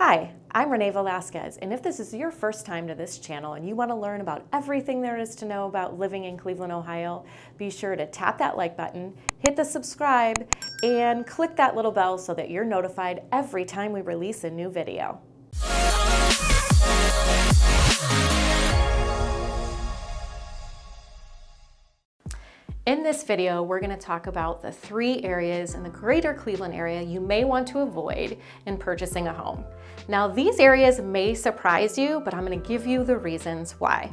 Hi, I'm Renee Velasquez, and if this is your first time to this channel and you want to learn about everything there is to know about living in Cleveland, Ohio, be sure to tap that like button, hit the subscribe, and click that little bell so that you're notified every time we release a new video. In this video, we're going to talk about the 3 areas in the greater Cleveland area you may want to avoid in purchasing a home. Now, these areas may surprise you, but I'm going to give you the reasons why.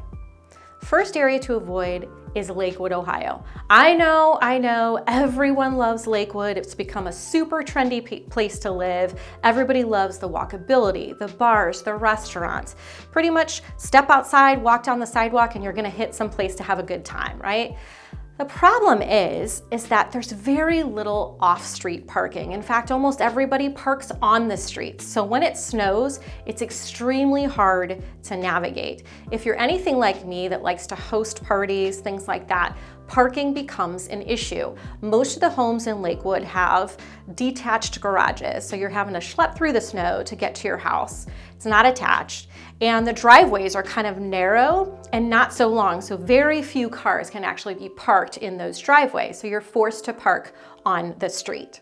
First area to avoid is Lakewood, Ohio. I know, everyone loves Lakewood. It's become a super trendy place to live. Everybody loves the walkability, the bars, the restaurants. Pretty much step outside, walk down the sidewalk, and you're going to hit some place to have a good time, right? The problem is that there's very little off-street parking. In fact, almost everybody parks on the streets. So when it snows, it's extremely hard to navigate. If you're anything like me that likes to host parties, things like that, parking becomes an issue. Most of the homes in Lakewood have detached garages, so you're having to schlep through the snow to get to your house. It's not attached, and the driveways are kind of narrow and not so long, so very few cars can actually be parked in those driveways, so you're forced to park on the street.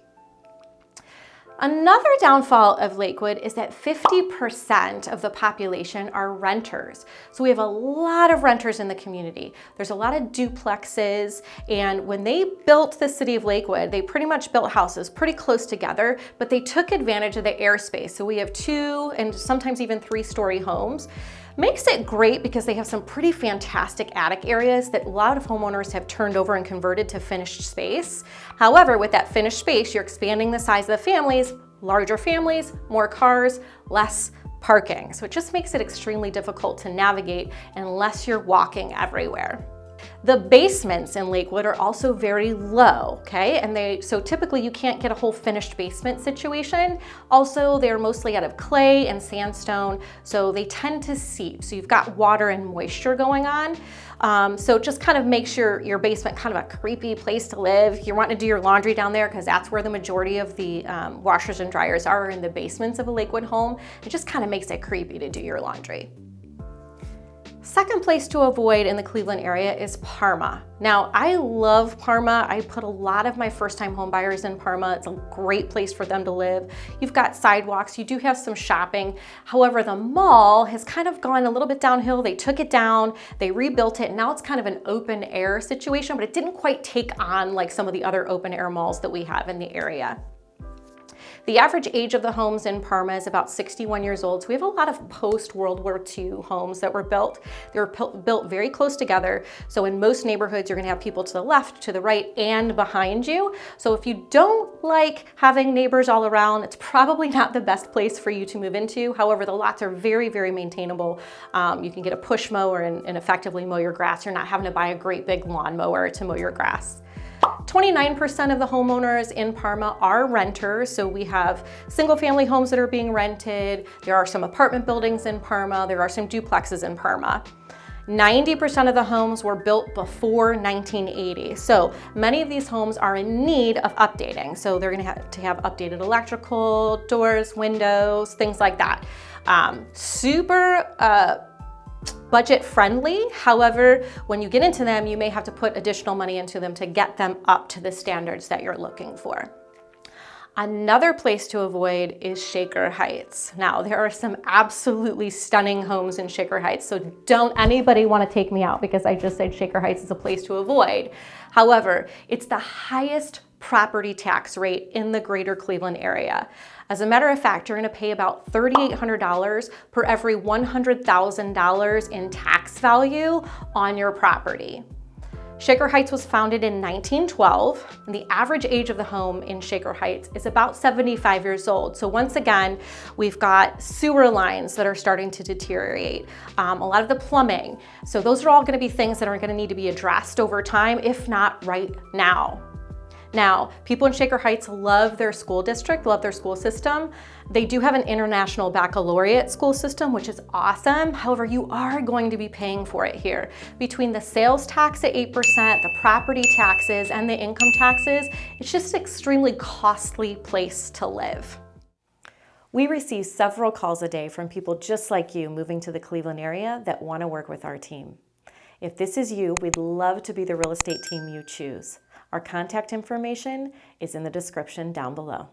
Another downfall of Lakewood is that 50% of the population are renters. So we have a lot of renters in the community. There's a lot of duplexes, and when they built the city of Lakewood, they pretty much built houses pretty close together, but they took advantage of the airspace. So we have 2 and sometimes even 3-story homes. Makes it great because they have some pretty fantastic attic areas that a lot of homeowners have turned over and converted to finished space. However, with that finished space, you're expanding the size of the families, larger families, more cars, less parking. So it just makes it extremely difficult to navigate unless you're walking everywhere. The basements in Lakewood are also very low, okay? And so typically you can't get a whole finished basement situation. Also, they're mostly out of clay and sandstone, so they tend to seep. So you've got water and moisture going on. So it just kind of makes your basement kind of a creepy place to live. You want to do your laundry down there because that's where the majority of the washers and dryers are, in the basements of a Lakewood home. It just kind of makes it creepy to do your laundry. Second place to avoid in the Cleveland area is Parma. Now, I love Parma. I put a lot of my first-time home buyers in Parma. It's a great place for them to live. You've got sidewalks, you do have some shopping. However, the mall has kind of gone a little bit downhill. They took it down, they rebuilt it, and now it's kind of an open air situation, but it didn't quite take on like some of the other open air malls that we have in the area. The average age of the homes in Parma is about 61 years old, so we have a lot of post-World War II homes that were built. They were built very close together, so in most neighborhoods you're going to have people to the left, to the right, and behind you. So if you don't like having neighbors all around, it's probably not the best place for you to move into. However, the lots are very, very maintainable. You can get a push mower and effectively mow your grass. You're not having to buy a great big lawn mower to mow your grass. 29% of the homeowners in Parma are renters, so we have single-family homes that are being rented. There are some apartment buildings in Parma. There are some duplexes in Parma. 90% of the homes were built before 1980, so many of these homes are in need of updating. So they're going to have updated electrical, doors, windows, things like that. Super budget friendly. However, when you get into them, you may have to put additional money into them to get them up to the standards that you're looking for. Another place to avoid is Shaker Heights. Now, there are some absolutely stunning homes in Shaker Heights, so don't anybody want to take me out because I just said Shaker Heights is a place to avoid. However, it's the highest property tax rate in the greater Cleveland area. As a matter of fact, you're going to pay about $3,800 per every $100,000 in tax value on your property. Shaker Heights was founded in 1912, and the average age of the home in Shaker Heights is about 75 years old. So once again, we've got sewer lines that are starting to deteriorate, a lot of the plumbing. So those are all going to be things that are going to need to be addressed over time, if not right now. Now, people in Shaker Heights love their school district, love their school system. They do have an international baccalaureate school system, which is awesome. However, you are going to be paying for it here. Between the sales tax at 8%, the property taxes, and the income taxes, it's just an extremely costly place to live. We receive several calls a day from people just like you moving to the Cleveland area that want to work with our team. If this is you, we'd love to be the real estate team you choose. Our contact information is in the description down below.